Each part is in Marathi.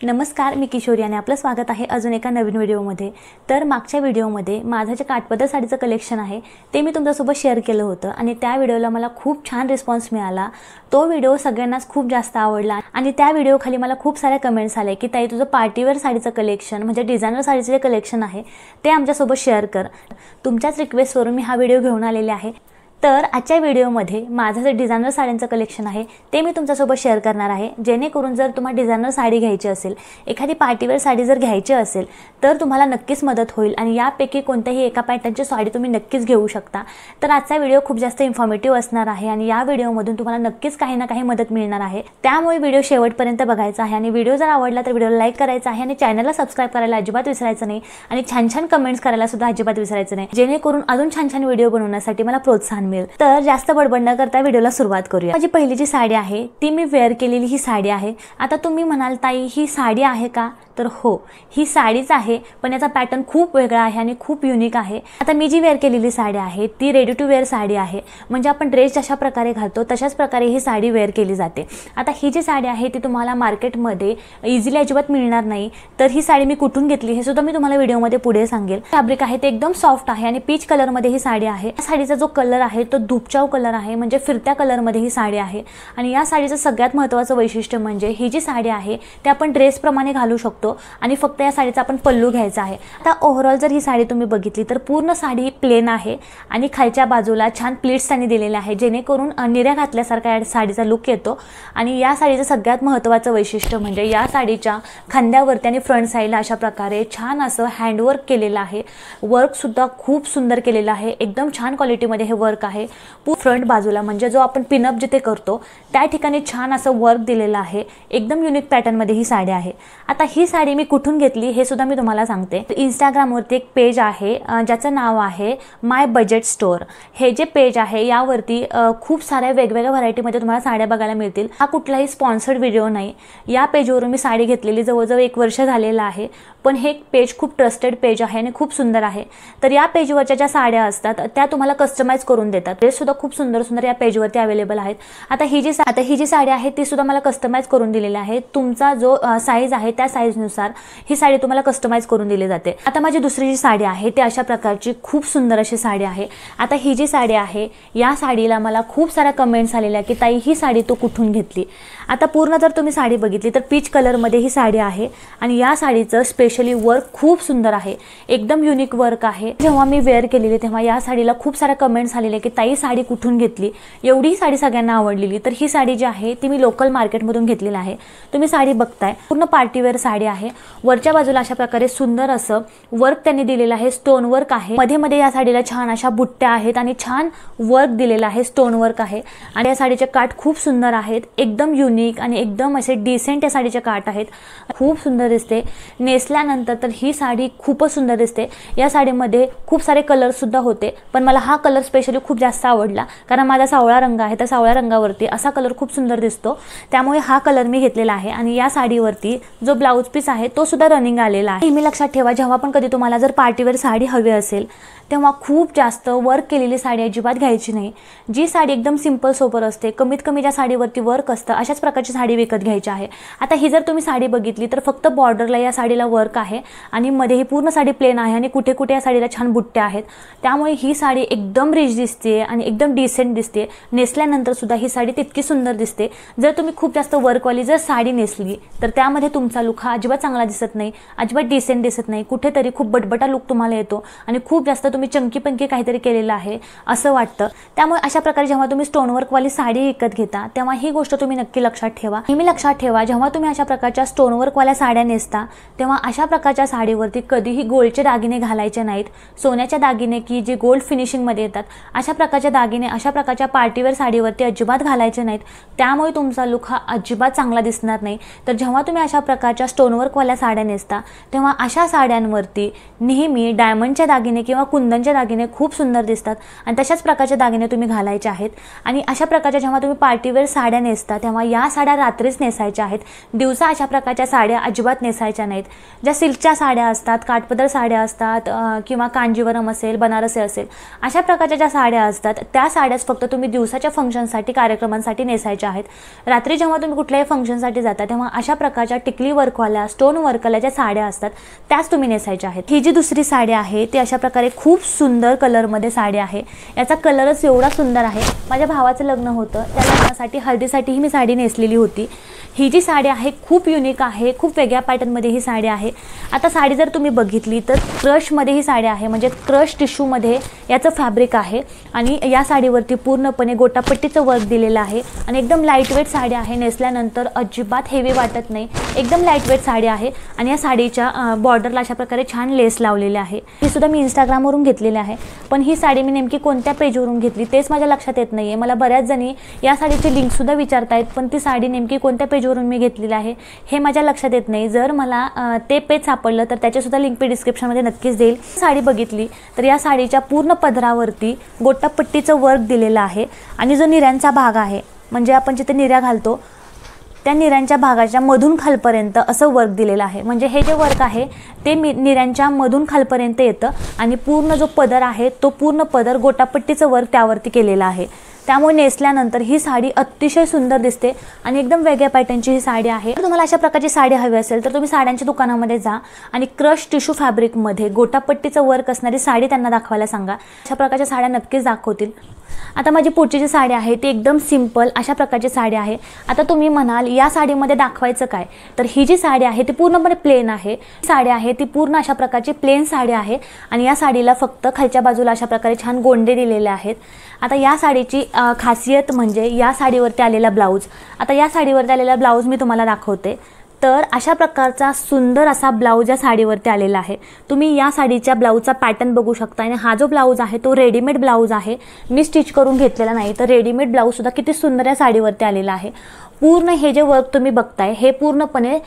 नमस्कार, मी किशोरी आणि आपलं स्वागत आहे अजून एका नवीन व्हिडिओमध्ये। तर मागच्या व्हिडिओमध्ये माझं जे काठपदर साडीचं कलेक्शन आहे ते मी तुमच्यासोबत शेअर केलं होतं आणि त्या व्हिडिओला मला खूप छान रिस्पॉन्स मिळाला। तो व्हिडिओ सगळ्यांनाच खूप जास्त आवडला आणि त्या व्हिडिओ खाली मला खूप सारे कमेंट्स आले की ताई तुझं पार्टीवेअर साडीचं कलेक्शन म्हणजे डिझायनर साडीचं जे कलेक्शन आहे ते आमच्यासोबत शेअर कर। तुमच्याच रिक्वेस्टवरून मी हा व्हिडिओ घेऊन आलेले आहे। तर आजच्या व्हिडिओमध्ये माझं जे डिझायनर साड्यांचं कलेक्शन आहे ते मी तुमच्यासोबत शेअर करणार आहे, जेणेकरून जर तुम्हाला डिझायनर साडी घ्यायची असेल, एखादी पार्टीवेअर साडी जर घ्यायची असेल तर तुम्हाला नक्कीच मदत होईल आणि यापैकी कोणत्याही एका पॅटर्नची साडी तुम्ही नक्कीच घेऊ शकता। तर आजचा व्हिडिओ खूप जास्त इन्फॉर्मेटिव्ह असणार आहे आणि या व्हिडिओमधून तुम्हाला नक्कीच काही ना काही मदत मिळणार आहे। त्यामुळे व्हिडिओ शेवटपर्यंत बघायचा आहे आणि व्हिडिओ जर आवडला तर व्हिडिओला लाईक करायचा आहे आणि चॅनलला सबस्क्राइब करायला अजिबात विसरायचं नाही आणि छान छान कमेंट्स करायला सुद्धा अजिबात विसरायचं नाही, जेणेकरून अजून छान छान व्हिडिओ बनवण्यासाठी मला प्रोत्साहन मिळेल। तर जास्त बडबड न करता व्हिडिओला सुरुवात करूया। माझी पहिली जी साडी आहे ती मी वेअर केलेली ही साडी आहे। आता तुम्ही म्हणाल ताई ही साडी आहे का, तर हो ही साडीच आहे, पण याचा पॅटर्न खूप वेगळा आहे आणि खूप युनिक आहे। आता मी जी वेअर केलेली साडी आहे ती रेडी टू वेअर साडी आहे, म्हणजे आपण ड्रेस जशा प्रकारे घालतो तशाच प्रकारे ही साडी वेअर केली जाते। आता ही जी साडी आहे ती तुम्हाला मार्केटमध्ये इझिली अजिबात मिळणार नाही। तर ही साडी मी कुठून घेतली हे सुद्धा मी तुम्हाला व्हिडिओमध्ये पुढे सांगेल। फॅब्रिक आहे ते एकदम सॉफ्ट आहे आणि पीच कलर मध्ये ही साडी आहे। या साडीचा जो कलर आहे तो धूपचाव कलर आहे, म्हणजे फिरत्या कलर मध्ये ही साडी आहे। आणि या साडीचं सगळ्यात महत्त्वाचं वैशिष्ट्य म्हणजे ही जी साडी आहे ते आपण ड्रेस प्रमाणे घालू शकतो आणि फक्त या साडीचा आपण पल्लू घ्यायचा आहे। आता ओव्हरऑल जर ही साडी तुम्ही बघितली तर पूर्ण साडी प्लेन आहे आणि खालच्या बाजूला छान प्लीट्स त्यांनी दिलेले आहे, जेणेकरून निर्या घातल्यासारखा या साडीचा लुक येतो। आणि या साडीचं सगळ्यात महत्त्वाचं वैशिष्ट्य म्हणजे या साडीच्या खांद्यावरती आणि फ्रंट साईडला अशा प्रकारे छान असं हँडवर्क केलेलं आहे। वर्क सुद्धा खूप सुंदर केलेलं आहे, एकदम छान क्वालिटीमध्ये हे वर्क आहे। फ्रंट बाजूला म्हणजे जो आपण पिनअप जिथे करतो त्या ठिकाणी छान असं वर्क दिलेलं आहे। एकदम युनिक पॅटर्न मध्ये ही साडी आहे। आता ही साडी मी कुठून घेतली हे सुद्धा मी तुम्हाला सांगते। इंस्टाग्रामवरती एक पेज आहे ज्याचं नाव आहे माय बजेट स्टोर। हे जे पेज आहे यावरती खूप साऱ्या वेगवेगळ्या व्हरायटीमध्ये तुम्हाला साड्या बघायला मिळतील। हा कुठलाही स्पॉन्सर्ड व्हिडिओ नाही। या पेजवरून मी साडी घेतलेली जवळजवळ 1 वर्ष झालेलं आहे, पण हे पेज खूप ट्रस्टेड पेज आहे आणि खूप सुंदर आहे। तर या पेजवरच्या ज्या साड्या असतात त्या तुम्हाला कस्टमाइज करून देतात। ड्रेस सुद्धा खूप सुंदर सुंदर या पेजवरती अवेलेबल आहेत। आता ही जी साडी आहे ती सुद्धा मला कस्टमाइज करून दिलेली आहे। तुमचा जो साईज आहे त्या साईजनुसार ही साडी तुम्हाला कस्टमाइज करून दिली जाते। आता माझी दुसरी जी साडी आहे ती अशा प्रकारची खूप सुंदर अशी साडी आहे। आता ही जी साडी आहे या साडीला मला खूप साऱ्या कमेंट्स आलेल्या की ताई ही साडी तू कुठून घेतली। आता पूर्ण जर तुम्ही साडी बघितली तर पीच कलर मध्ये ही साडी आहे आणि या साडीचं स्पेशली वर्क खूप सुंदर आहे, एकदम युनिक वर्क आहे। जेव्हा मी वेअर केलेली तेव्हा या साडीला खूप साऱ्या कमेंट्स आलेले की ताई साडी कुठून घेतली, एवढी साडी सगळ्यांना आवडलेली। तर ही साडी जी आहे ती मी लोकल मार्केटमधून घेतलेली आहे। तुम्ही साडी बघताय पूर्ण पार्टीवेअर साडी आहे। वरच्या बाजूला अशा प्रकारे सुंदर असं वर्क त्यांनी दिलेलं आहे, स्टोन वर्क आहे। मध्ये मध्ये या साडीला छान अशा बुट्ट्या आहेत आणि छान वर्क दिलेलं आहे, स्टोन वर्क आहे। आणि या साडीचे काठ खूप सुंदर आहेत, एकदम युनिक आणि एकदम असे डिसेंट या साडीचे काठ आहेत। खूप सुंदर दिसते नेसल्यानंतर, तर ही साडी खूपच सुंदर दिसते। या साडीमध्ये खूप सारे कलर सुद्धा होते, पण मला हा कलर स्पेशली खूप जास्त आवडला, कारण माझा सावळा रंग आहे। त्या सावळ्या रंगावरती असा कलर खूप सुंदर दिसतो, त्यामुळे हा कलर मी घेतलेला आहे। आणि या साडीवरती जो ब्लाउज पीस आहे तो सुद्धा रनिंग आलेला आहे। नेहमी लक्षात ठेवा, जेव्हा पण कधी तुम्हाला जर पार्टीवेअर साडी हवी असेल तेव्हा खूप जास्त वर्क केलेली साडी अजिबात घ्यायची नाही। जी साडी एकदम सिंपल सोबर असते, कमीत कमी ज्या साडीवरती वर्क असतं अशाच प्रकारची साडी विकत घ्यायची आहे। आता ही जर तुम्ही साडी बघितली तर फक्त बॉर्डरला या साडीला वर्क आहे आणि मध्ये ही पूर्ण साडी प्लेन आहे आणि कुठे कुठे या साडीला छान बुट्ट्या आहेत, त्यामुळे ही साडी एकदम रिच दिसते आणि एकदम डिसेंट दिसते। नेसल्यानंतर सुद्धा ही साडी तितकी सुंदर दिसते। जर तुम्ही खूप जास्त वर्कवाली जर साडी नेसली तर त्यामध्ये तुमचा लुक हा अजिबात चांगला दिसत नाही, अजिबात डिसेंट दिसत नाही, कुठेतरी खूप बटबटा लुक तुम्हाला येतो आणि खूप जास्त तुम्ही चंकी पंकी काहीतरी केलेलं आहे असं वाटतं। त्यामुळे अशा प्रकारे जेव्हा तुम्ही स्टोन वर्कवाली साडी विकत घेता तेव्हा ही गोष्ट तुम्ही नक्की लक्षात ठेवा। नेहमी लक्षात ठेवा, जेव्हा तुम्ही अशा प्रकारच्या स्टोन वर्कवाल्या साड्या नेसता तेव्हा अशा प्रकारच्या साडीवरती कधीही गोल्डचे दागिने घालायचे नाहीत। सोन्याचे दागिने की जे गोल्ड फिनिशिंग मध्ये येतात अशा प्रकारचे दागिने अशा प्रकारच्या पार्टीवेअर साडीवरती अजिबात घालायचे नाहीत, त्यामुळे तुमचा लुक हा अजिबात चांगला दिसणार नाही। तर जेव्हा तुम्ही अशा प्रकारच्या स्टोन वर्कवाल्या साड्या नेसता तेव्हा अशा साड्यांवरती नेहमी डायमंडचे दागिने किंवा कुंदनचे दागिने खूप सुंदर दिसतात आणि तशाच प्रकारचे दागिने तुम्ही घालायचे आहेत। आणि अशा प्रकारच्या जेव्हा तुम्ही पार्टीवेअर साड्या नेसता तेव्हा या साड्या रात्रीच नेसायच्या आहेत, दिवसा अशा प्रकारच्या साड्या अजिबात नेसायच्या नाहीत। ज्या सिल्कच्या साड्या असतात, काठपदर साड्या असतात किंवा कांजीवरम असेल, बनारसी असेल, अशा प्रकारच्या ज्या साड्या असतात त्या साड्याच फक्त तुम्ही दिवसाच्या फंक्शनसाठी, कार्यक्रमांसाठी नेसायच्या आहेत। रात्री जेव्हा तुम्ही कुठल्याही फंक्शनसाठी जाता तेव्हा अशा प्रकारच्या टिकली वर्कवाल्या, स्टोन वर्कवाल्या ज्या साड्या असतात त्याच तुम्ही नेसायच्या आहेत। ही जी दुसरी साडी आहे ती अशा प्रकारे खूप सुंदर कलरमध्ये साडी आहे। याचा कलरच एवढा सुंदर आहे। माझ्या भावाचं लग्न होतं, त्या लग्नासाठी हळदीसाठीही मी साडी नेसलेली होती। ही जी साडी आहे खूप युनिक आहे, खूप वेगळ्या पॅटर्नमध्ये ही साडी आहे। आता साडी जर तुम्ही बघितली तर क्रशमध्ये ही साडी आहे, म्हणजे क्रश टिश्यूमध्ये याचं फॅब्रिक आहे आणि या साडीवरती पूर्णपणे गोटापट्टीचं वर्क दिलेलं आहे आणि एकदम लाईटवेट साडी आहे। नेसल्यानंतर अजिबात हेवी वाटत नाही, एकदम लाईटवेट साडी आहे आणि या साडीच्या बॉर्डरला अशा प्रकारे छान लेस लावलेले आहे। ही सुद्धा मी इंस्टाग्रामवरून घेतलेली आहे, पण ही साडी मी नेमकी कोणत्या पेजवरून घेतली तेच माझ्या लक्षात येत नाही आहे। मला बऱ्याच जणी या साडीची लिंकसुद्धा विचारतायत, पण ती साडी नेमकी कोणत्या पेजवरून मी घेतलेली आहे हे माझ्या लक्षात येत नाही। जर मला ते पेज सापडलं तर त्याचीसुद्धा लिंक मी डिस्क्रिप्शनमध्ये नक्कीच देईल। साडी बघितली तर या साडीच्या पूर्ण पदरावरती गोटापट्टीचं वर्क दिलेलं आहे आणि जो निऱ्यांचा भाग आहे, म्हणजे आपण जिथे निऱ्या घालतो त्या निऱ्यांच्या भागाच्या मधून खालपर्यंत असं वर्क दिलेलं आहे। म्हणजे हे जे वर्क आहे ते निऱ्यांच्या मधून खालपर्यंत येतं आणि पूर्ण जो पदर आहे तो पूर्ण पदर गोटापट्टीचं वर्क त्यावरती केलेलं आहे। त्यामुळे नेसल्यानंतर ही साडी अतिशय सुंदर दिसते आणि एकदम वेगळ्या पॅटर्नची ही साडी आहे। तुम्हाला अशा प्रकारची साडी हवी असेल तर तुम्ही साड्यांच्या दुकानामध्ये जा आणि क्रश टिश्यू फॅब्रिकमध्ये गोटापट्टीचं वर्क असणारी साडी त्यांना दाखवायला सांगा, अशा प्रकारच्या साड्या नक्कीच दाखवतील। आता माझी पुढची जी साडी आहे ती एकदम सिंपल अशा प्रकारची साडी आहे। आता तुम्ही म्हणाल या साडीमध्ये दाखवायचं काय, तर ही जी साडी आहे ती पूर्णपणे प्लेन आहे। साडी आहे ती पूर्ण अशा प्रकारची प्लेन साडी आहे आणि या साडीला फक्त खालच्या बाजूला अशा प्रकारे छान गोंडे दिलेले आहेत। आता या साडीची खासियत म्हणजे या साडीवरती आलेला ब्लाऊज। आता या साडीवरती आलेला ब्लाऊज मी तुम्हाला दाखवते। तर अशा प्रकारचा सुंदर असा ब्लाऊज या साडीवरती आलेला आहे। तुम्ही या साडीच्या ब्लाऊजचा पॅटर्न बघू शकता आणि हा जो ब्लाऊज आहे तो रेडीमेड ब्लाऊज आहे, मी स्टिच करून घेतलेला नाही। तर रेडीमेड ब्लाऊज सुद्धा किती सुंदर या साडीवरती आलेला आहे। पूर्ण हे जे वर्क तुम्ही बघताय हे पूर्णपणे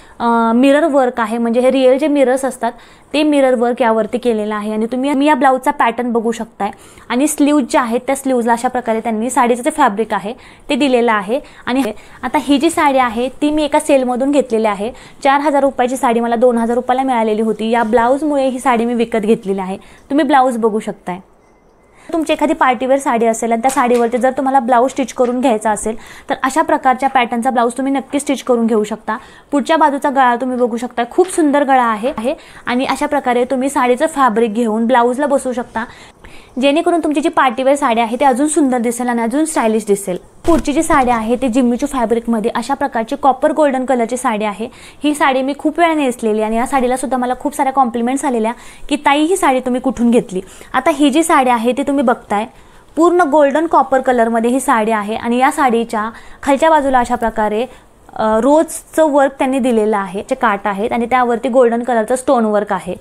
मिरर वर्क आहे, म्हणजे हे रिअल जे मिरर्स असतात ते मिरर वर्क यावरती केलेलं आहे आणि तुम्ही या ब्लाऊजचा पॅटर्न बघू शकताय। आणि स्लीव्ज जे आहेत त्या स्लीव्जला अशा प्रकारे त्यांनी साडीचं जे फॅब्रिक आहे ते दिलेलं आहे। आणि आता ही जी साडी आहे ती मी एका सेलमधून घेतलेली आहे। 4000 रुपयाची साडी मला 2000 रुपयाला मिळालेली होती। या ब्लाऊजमुळे ही साडी मी विकत घेतलेली आहे। तुम्ही ब्लाऊज बघू शकताय। तुमची एखादी पार्टीवेअर साडी असेल आणि त्या साडीवरती जर तुम्हाला ब्लाऊज स्टिच करून घ्यायचा असेल तर अशा प्रकारच्या पॅटर्नचा ब्लाऊज तुम्ही नक्की स्टिच करून घेऊ शकता। पुढच्या बाजूचा गळा तुम्ही बघू शकता, खूप सुंदर गळा आहे आणि अशा प्रकारे तुम्ही साडीचं फॅब्रिक घेऊन ब्लाऊजला बसवू शकता, जेणेकरून तुमची जी पार्टीवेअर साडी आहे ती अजून सुंदर दिसेल आणि अजून स्टायलिश दिसेल। पुढची जी साडी आहे ती जिम्मीचू फॅब्रिकमध्ये अशा प्रकारची कॉपर गोल्डन कलरची साडी आहे। ही साडी मी खूप वेळा नेसलेली आणि या साडीला सुद्धा मला खूप साऱ्या कॉम्प्लिमेंट्स आलेल्या की ताई ही साडी तुम्ही कुठून घेतली। आता ही जी साडी आहे ती तुम्ही बघताय पूर्ण गोल्डन कॉपर कलरमध्ये ही साडी आहे आणि या साडीच्या खालच्या बाजूला अशा प्रकारे रोजचं वर्क त्यांनी दिलेलं आहे, जे काट आहेत आणि त्यावरती गोल्डन कलरचं स्टोन वर्क आहे।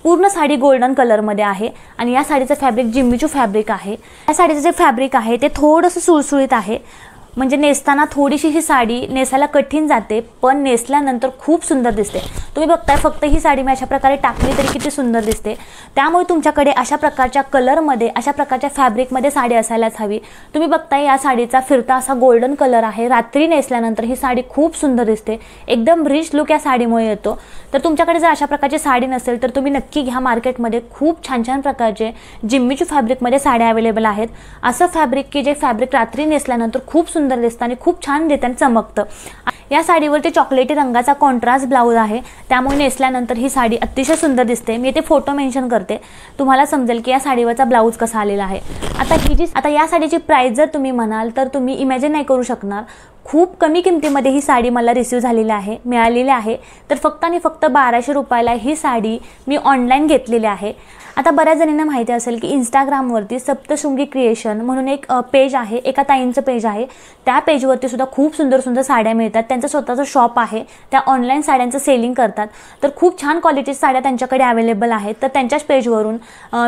पूर्ण साडी गोल्डन कलरमध्ये आहे आणि या साडीचं फॅब्रिक जिम्मीचू फॅब्रिक आहे। या साडीचं जे फॅब्रिक आहे ते थोडंसं सुळसुळीत आहे, म्हणजे नेसताना थोडीशी ही साडी नेसायला कठीण जाते, पण नेसल्यानंतर खूप सुंदर दिसते। तुम्ही बघताय फक्त ही साडी मी अशा प्रकारे टाकली तरी किती सुंदर दिसते। त्यामुळे तुमच्याकडे अशा प्रकारच्या कलरमध्ये, अशा प्रकारच्या फॅब्रिकमध्ये साडी असायलाच हवी। तुम्ही बघताय या साडीचा फिरता असा गोल्डन कलर आहे। रात्री नेसल्यानंतर ही साडी खूप सुंदर दिसते, एकदम रिच लुक या साडीमुळे येतो। तर तुमच्याकडे जर अशा प्रकारची साडी नसेल तर तुम्ही नक्की घ्या। मार्केटमध्ये खूप छान छान प्रकारचे जिम्मीचू फॅब्रिकमध्ये साड्या अवेलेबल आहेत। असं फॅब्रिक की जे फॅब्रिक रात्री नेसल्यानंतर खूप सुंदर दिसतं आणि खूप छान देताना चमकतं। या साडीवरती चॉकलेटी रंगाचा कॉन्ट्रास्ट ब्लाऊज आहे, त्यामुळे नेसल्यानंतर ही साडी अतिशय सुंदर दिसते। मी इथे फोटो मेन्शन करते, तुम्हाला समजेल की या साडीवरचा ब्लाऊज कसा आलेला आहे। आता या साडीची प्राइस जर तुम्ही म्हणाल तर तुम्ही इमॅजिन नाही करू शकणार। खूप कमी किमतीमध्ये ही साडी मला रिसीव झालेली आहे, मिळालेली आहे। तर फक्त आणि फक्त 1200 रुपयाला ही साडी मी ऑनलाईन घेतलेली आहे। आता बऱ्याच जणांना माहिती असेल की इंस्टाग्रामवरती सप्तशृंगी क्रिएशन म्हणून एक पेज आहे, एका ताईंचं पेज आहे। त्या पेजवरती सुद्धा खूप सुंदर सुंदर साड्या मिळतात। त्यांचं स्वतःचं शॉप आहे, त्या ऑनलाईन साड्यांचं सेलिंग करतात। तर खूप छान क्वालिटीच्या साड्या त्यांच्याकडे अवेलेबल आहेत। तर त्यांच्याच पेजवरून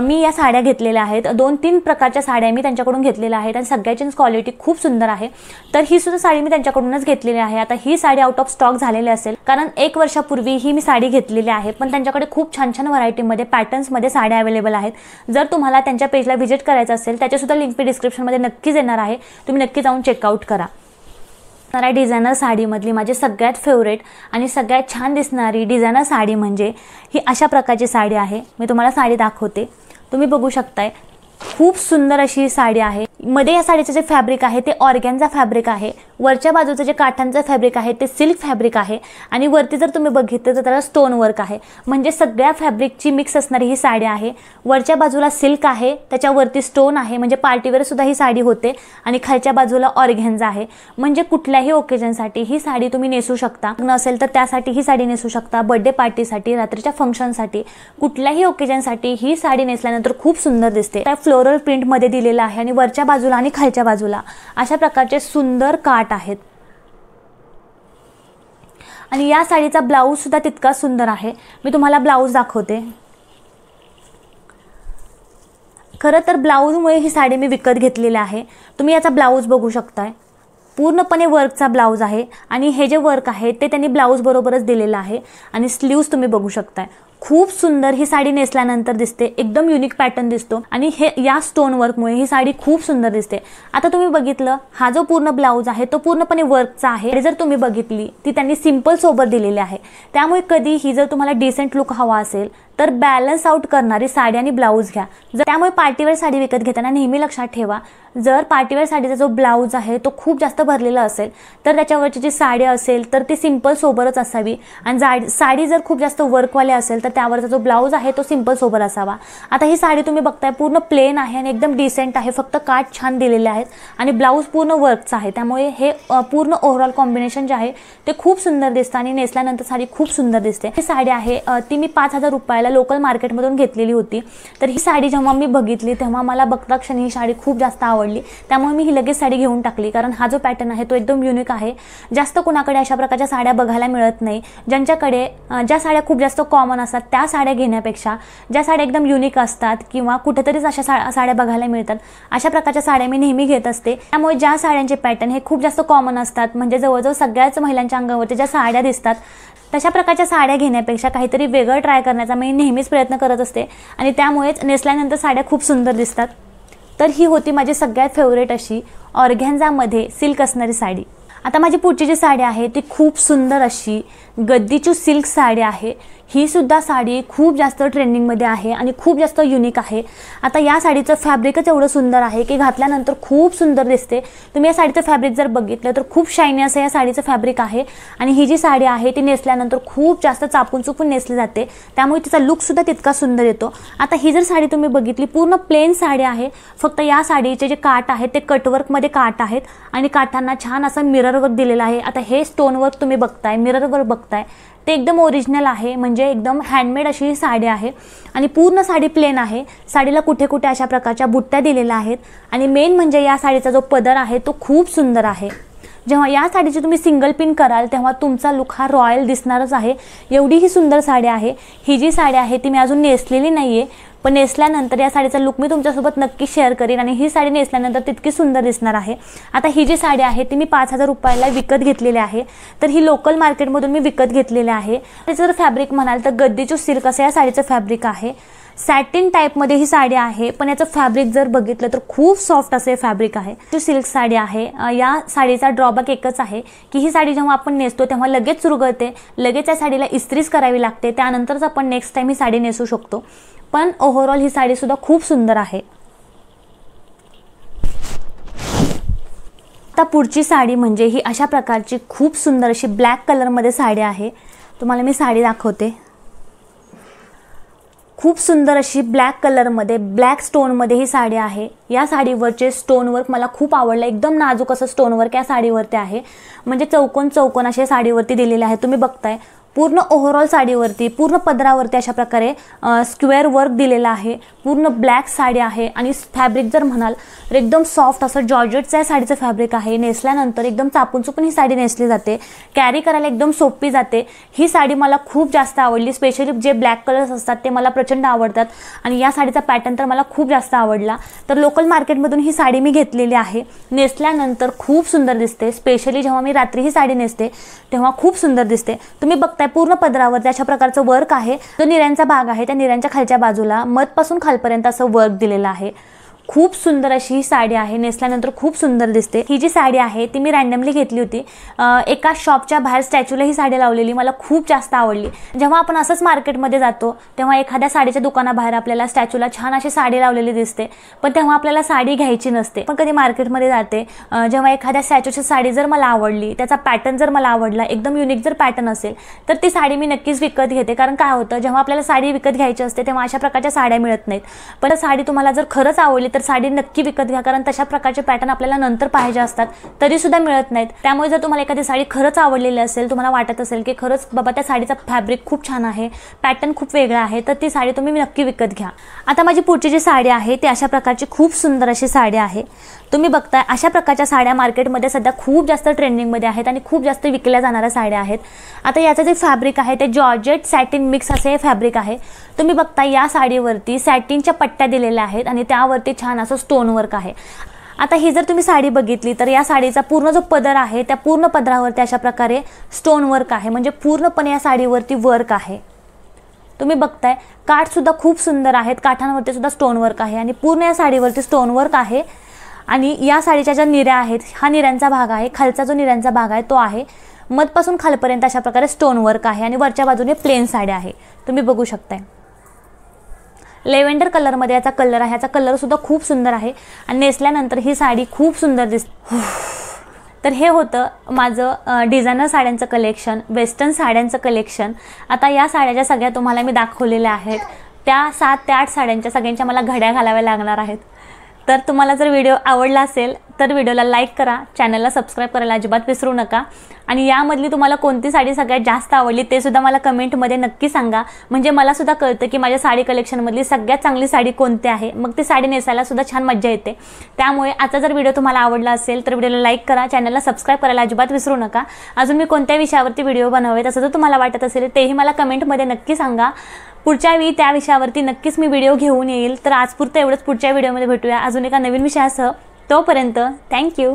मी या साड्या घेतलेल्या आहेत। 2-3 प्रकारच्या साड्या मी त्यांच्याकडून घेतलेल्या आहेत आणि सगळ्याचीच क्वालिटी खूप सुंदर आहे। तर ही सुद्धा साडी मी मी त्यांच्याकडूनच घेतलेली आहे। आता ही साडी आउट ऑफ स्टॉक झालेली असेल, कारण 1 वर्षापूर्वी ही मी साडी घेतलेली आहे, पण त्यांच्याकडे खूप छान छान व्हरायटीमध्ये पॅटर्न्समध्ये साड्या अवेलेबल आहेत। जर तुम्हाला त्यांच्या पेजला व्हिजिट करायचं असेल, त्याच्यासुद्धा लिंक मी डिस्क्रिप्शनमध्ये नक्की देणार आहे, तुम्ही नक्की जाऊन चेकआउट करा। डिझायनर साडीमधली माझी सगळ्यात फेवरेट आणि सगळ्यात छान दिसणारी डिझायनर साडी म्हणजे ही अशा प्रकारची साडी आहे। मी तुम्हाला साडी दाखवते, तुम्ही बघू शकताय, खूप सुंदर अशी साडी आहे। मध्ये या साडीचे जे फॅब्रिक आहे ते ऑर्गॅन्झा फॅब्रिक आहे, वरच्या बाजूचं जे काठांचं फॅब्रिक आहे ते सिल्क फॅब्रिक आहे आणि वरती जर तुम्ही बघितलं तर त्याला स्टोन वर्क आहे, म्हणजे सगळ्या फॅब्रिकची मिक्स असणारी ही साडी आहे। वरच्या बाजूला सिल्क आहे, त्याच्यावरती स्टोन आहे, म्हणजे पार्टीवेअर सुद्धा ही साडी होते आणि खालच्या बाजूला ऑर्गॅन्झा आहे, म्हणजे कुठल्याही ओकेजनसाठी ही साडी तुम्ही नेसू शकता। नसेल तर त्यासाठी ही साडी नेसू शकता, बर्थडे पार्टीसाठी, रात्रीच्या फंक्शनसाठी, कुठल्याही ओकेजनसाठी ही साडी नेसल्यानंतर खूप सुंदर दिसते। त्या फ्लोरल प्रिंटमध्ये दिलेला आहे आणि वरच्या बाजूला आणि खालच्या बाजूला अशा प्रकारचे सुंदर काठ आहेत आणि या साडीचा ब्लाऊज सुद्धा तितका सुंदर आहे। मी तुम्हाला ब्लाऊज दाखवते। खरं तर ब्लाऊजमुळे ही साडी मी विकत घेतलेली आहे। तुम्ही याचा ब्लाऊज बघू शकताय, पूर्णपणे वर्कचा ब्लाऊज आहे आणि हे जे वर्क आहे ते त्यांनी ब्लाऊज बरोबरच दिलेलं आहे आणि स्लीव्स तुम्ही बघू शकताय। खूप सुंदर ही साडी नेसल्यानंतर दिसते, एकदम युनिक पॅटर्न दिसतो आणि हे या स्टोन वर्कमुळे ही साडी खूप सुंदर दिसते। आता तुम्ही बघितलं, हा जो पूर्ण ब्लाऊज आहे तो पूर्णपणे वर्कचा आहे आणि जर तुम्ही बघितली ती त्यांनी सिंपल सोबत दिलेली आहे, त्यामुळे कधीही जर तुम्हाला डिसेंट लुक हवा असेल तर बॅलन्स आउट करणारी साडी आणि ब्लाऊज घ्या। त्यामुळे पार्टीवेअर साडी विकत घेताना नेहमी लक्षात ठेवा, जर पार्टीवेअर साडीचा जो ब्लाऊज आहे तो खूप जास्त भरलेला असेल तर त्याच्यावरची जी साडी असेल तर ती सिंपल सोबरच असावी आणि साडी जर खूप जास्त वर्कवाली असेल तर त्यावरचा जो ब्लाऊज आहे तो सिंपल सोबर असावा। आता ही साडी तुम्ही बघताय पूर्ण प्लेन आहे आणि एकदम डिसेंट आहे, फक्त काठ छान दिलेले आहेत आणि ब्लाऊज पूर्ण वर्कचा आहे, त्यामुळे हे पूर्ण ओव्हरऑल कॉम्बिनेशन जे आहे ते खूप सुंदर दिसतं आणि नेसल्यानंतर साडी खूप सुंदर दिसते। ही साडी आहे ती मी 5000 रुपयाला लोकल मार्केटमधून घेतलेली होती। तर ही साडी जेव्हा मी बघितली तेव्हा मला बघता क्षणी ही साडी खूप जास्त आवडली, त्यामुळे मी ही लगेच साडी घेऊन टाकली, कारण हा जो पॅटर्न आहे तो एकदम युनिक आहे। जास्त कुणाकडे अशा प्रकारच्या साड्या बघायला मिळत नाही। ज्यांच्याकडे ज्या साड्या खूप जास्त कॉमन असतात त्या साड्या घेण्यापेक्षा ज्या साड्या एकदम युनिक असतात किंवा कुठेतरीच अशा साड्या बघायला मिळतात अशा प्रकारच्या साड्या मी नेहमी घेत असते। त्यामुळे ज्या साड्यांचे पॅटर्न हे खूप जास्त कॉमन असतात, म्हणजे जवळजवळ सगळ्याच महिलांच्या अंगावरती ज्या साड्या दिसतात तशा प्रकारच्या साड्या घेण्यापेक्षा काहीतरी वेगळं ट्राय करण्याचा मी नेहमीच प्रयत्न करत असते आणि त्यामुळेच नेसल्यानंतर साड्या खूप सुंदर दिसतात। तर ही होती माझी सगळ्यात फेवरेट अशी ऑर्गॅन्झामध्ये सिल्क असणारी साडी। आता माझी पुढची जी साडी आहे ती खूप सुंदर अशी गद्दीची सिल्क साडी आहे। ही सुद्धा साडी खूप जास्त ट्रेंडिंगमध्ये आहे आणि खूप जास्त युनिक आहे। आता या साडीचं फॅब्रिकच एवढं सुंदर आहे की घातल्यानंतर खूप सुंदर दिसते। तुम्ही या साडीचं फॅब्रिक जर बघितलं तर खूप शायनी असं या साडीचं फॅब्रिक आहे आणि ही जी साडी आहे ती नेसल्यानंतर खूप जास्त चापून चुपून नेसली जाते, त्यामुळे तिचा लुक सुद्धा तितका सुंदर येतो। आता ही जर साडी तुम्ही बघितली पूर्ण प्लेन साडी आहे, फक्त या साडीचे जे काठ आहेत ते कटवर्कमध्ये काठ आहेत आणि काठांना छान असं मिरर वर्क दिलेलं आहे। आता हे स्टोन वर्क तुम्ही बघताय, मिरर वर्क बघताय, ते एकदम ओरिजिनल आहे, म्हणजे एकदम हँडमेड अशी ही साडी आहे आणि पूर्ण साडी प्लेन आहे। साडीला कुठे कुठे अशा प्रकारच्या बुट्ट्या दिलेल्या आहेत आणि मेन म्हणजे या साडीचा जो पदर आहे तो खूप सुंदर आहे। जेव्हा या साडीची तुम्ही सिंगल पिन कराल तेव्हा तुमचा लुक हा रॉयल दिसणारच आहे, एवढी ही सुंदर साडी आहे। ही जी साडी आहे ती मी अजून नेसलेली नाहीये, पण नेसल्यानंतर या साडीचा लुक मी तुमच्यासोबत नक्की शेअर करेन आणि ही साडी नेसल्यानंतर तितकी सुंदर दिसणार आहे। आता ही जी साडी आहे ती मी 5000 रुपयाला विकत घेतलेली आहे, तर ही लोकल मार्केटमधून मी विकत घेतलेली आहे। त्याचं जर फॅब्रिक म्हणाल तर गद्दीची सिल्क असं या साडीचं फॅब्रिक आहे। सॅटिन टाईपमध्ये ही साडी आहे, पण याचं फॅब्रिक जर बघितलं तर खूप सॉफ्ट असे फॅब्रिक आहे। जी सिल्क साडी आहे, या साडीचा ड्रॉबॅक एकच आहे की ही साडी जेव्हा आपण नेसतो तेव्हा लगेच चुरगळते, लगेच या साडीला इस्त्रीच करावी लागते, त्यानंतरच आपण नेक्स्ट टाइम ही साडी नेसू शकतो। पण ओव्हरऑल ही साडी सुद्धा खूप सुंदर आहे। आता पुढची साडी म्हणजे ही अशा प्रकारची खूप सुंदर अशी ब्लॅक कलरमध्ये साडी आहे। तुम्हाला मी साडी दाखवते। खूप सुंदर अशी ब्लॅक कलरमध्ये ब्लॅक स्टोनमध्ये ही साडी आहे। या साडीवरचे स्टोन वर्क मला खूप आवडलं, एकदम नाजूक असं स्टोन वर्क या साडीवरती आहे, म्हणजे चौकोन चौकोन असे साडीवरती दिलेले आहे। तुम्ही बघताय पूर्ण ओव्हरऑल साडीवरती पूर्ण पदरावरती अशा प्रकारे स्क्वेअर वर्क दिलेला आहे। पूर्ण ब्लॅक साडी आहे आणि फॅब्रिक जर म्हणाल तर एकदम सॉफ्ट असं जॉर्जेटचं या साडीचं फॅब्रिक आहे। नेसल्यानंतर एकदम चापून चुपून ही साडी नेसली जाते, कॅरी करायला एकदम सोपी जाते। ही साडी मला खूप जास्त आवडली, स्पेशली जे ब्लॅक कलर्स असतात ते मला प्रचंड आवडतात आणि या साडीचा पॅटर्न तर मला खूप जास्त आवडला। तर लोकल मार्केटमधून ही साडी मी घेतलेली आहे। नेसल्यानंतर खूप सुंदर दिसते, स्पेशली जेव्हा मी रात्री ही साडी नेसते तेव्हा खूप सुंदर दिसते। तुम्ही बघताय पूर्ण पदरावर अशा प्रकारचं वर्क आहे। जो निऱ्यांचा भाग आहे त्या निऱ्यांच्या खालच्या बाजूला मधपासून खालपर्यंत असं वर्क दिलेलं आहे। खूप सुंदर अशी ही साडी आहे, नेसल्यानंतर खूप सुंदर दिसते। ही जी साडी आहे ती मी रँडमली घेतली होती, एका शॉपच्या बाहेर स्टॅच्यूला ही साडी लावलेली, मला खूप जास्त आवडली। जेव्हा आपण असंच मार्केटमध्ये जातो तेव्हा एखाद्या साडीच्या दुकानाबाहेर आपल्याला स्टॅच्यूला छान अशी साडी लावलेली दिसते, पण तेव्हा आपल्याला साडी घ्यायची नसते। पण कधी मार्केटमध्ये जाते जेव्हा एखाद्या स्टॅच्यूची साडी जर मला आवडली, त्याचा पॅटर्न जर मला आवडला, एकदम युनिक जर पॅटर्न असेल तर ती साडी मी नक्कीच विकत घेते। कारण काय होतं, जेव्हा आपल्याला साडी विकत घ्यायची असते तेव्हा अशा प्रकारच्या साड्या मिळत नाहीत, पण साडी तुम्हाला जर खरंच आवडली तर साडी नक्की विकत घ्या, कारण तशा प्रकारचे पॅटर्न आपल्याला नंतर पाहिजे असतात तरी सुद्धा मिळत नाहीत। त्यामुळे जर तुम्हाला एखादी साडी खरंच आवडलेली असेल, तुम्हाला वाटत असेल की खरंच बाबा त्या साडीचा फॅब्रिक खूप छान आहे, पॅटर्न खूप वेगळा आहे, तर ती साडी तुम्ही नक्की विकत घ्या। आता माझी पुढची जी साडी आहे ती अशा प्रकारची खूप सुंदर अशी साडी आहे। तुम्ही बघताय अशा प्रकारच्या साड्या मार्केटमध्ये सध्या खूप जास्त ट्रेंडिंगमध्ये आहेत आणि खूप जास्त विकल्या जाणाऱ्या साड्या आहेत। आता याचं जे फॅब्रिक आहे ते जॉर्जेट सॅटिन मिक्स असे हे फॅब्रिक आहे। तुम्ही बघताय या साडीवरती सॅटिनच्या पट्ट्या दिलेल्या आहेत आणि त्यावरती छान असं स्टोन वर्क आहे। आता ही जर तुम्ही साडी बघितली तर या साडीचा पूर्ण जो पदर आहे त्या पूर्ण पदरावरती अशा प्रकारे स्टोन वर्क आहे, म्हणजे पूर्णपणे या साडीवरती वर्क आहे। तुम्ही बघताय काठ सुद्धा खूप सुंदर आहेत, काठांवरती सुद्धा स्टोन वर्क आहे आणि पूर्ण या साडीवरती स्टोन वर्क आहे। आणि या साडीच्या ज्या निऱ्या आहेत, हा निऱ्यांचा भाग आहे, खालचा जो निऱ्यांचा भाग आहे तो आहे, मधपासून खालपर्यंत अशा प्रकारे स्टोन वर्क आहे आणि वरच्या बाजूने प्लेन साडी आहे। तुम्ही बघू शकताय लेव्हेंडर कलरमध्ये याचा कलर आहे, याचा कलर सुद्धा खूप सुंदर आहे आणि नेसल्यानंतर ही साडी खूप सुंदर दिसते। तर हे होतं माझं डिझायनर साड्यांचं कलेक्शन, वेस्टर्न साड्यांचं कलेक्शन। आता या साड्या ज्या सगळ्या तुम्हाला मी दाखवलेल्या आहेत त्या 7 ते 8 साड्यांच्या सगळ्यांच्या मला घड्या घालाव्या लागणार आहेत। तर तुम्हाला जर व्हिडिओ आवडला असेल तर व्हिडिओला लाईक करा, चॅनलला सबस्क्राईब करायला अजिबात विसरू नका आणि यामधली तुम्हाला कोणती साडी सगळ्यात जास्त आवडली ते सुद्धा मला कमेंटमध्ये नक्की सांगा, म्हणजे मला सुद्धा कळतं की माझ्या साडी कलेक्शनमधली सगळ्यात चांगली साडी कोणती आहे, मग ती साडी नेसायला सुद्धा छान मजा येते। त्यामुळे आजचा जर व्हिडिओ तुम्हाला आवडला असेल तर व्हिडिओला लाईक करा, चॅनलला सबस्क्राईब करायला अजिबात विसरू नका। अजून मी कोणत्या विषयावरती व्हिडिओ बनवावेत असं जर तुम्हाला वाटत असेल तेही मला कमेंटमध्ये नक्की सांगा। पुढच्या वेळी त्या विषयावरती नक्कीच मी व्हिडिओ घेऊन येईल। तर आजपुरतं एवढंच, पुढच्या व्हिडिओमध्ये भेटूया अजून एका नवीन विषयासह। तोपर्यंत थँक्यू।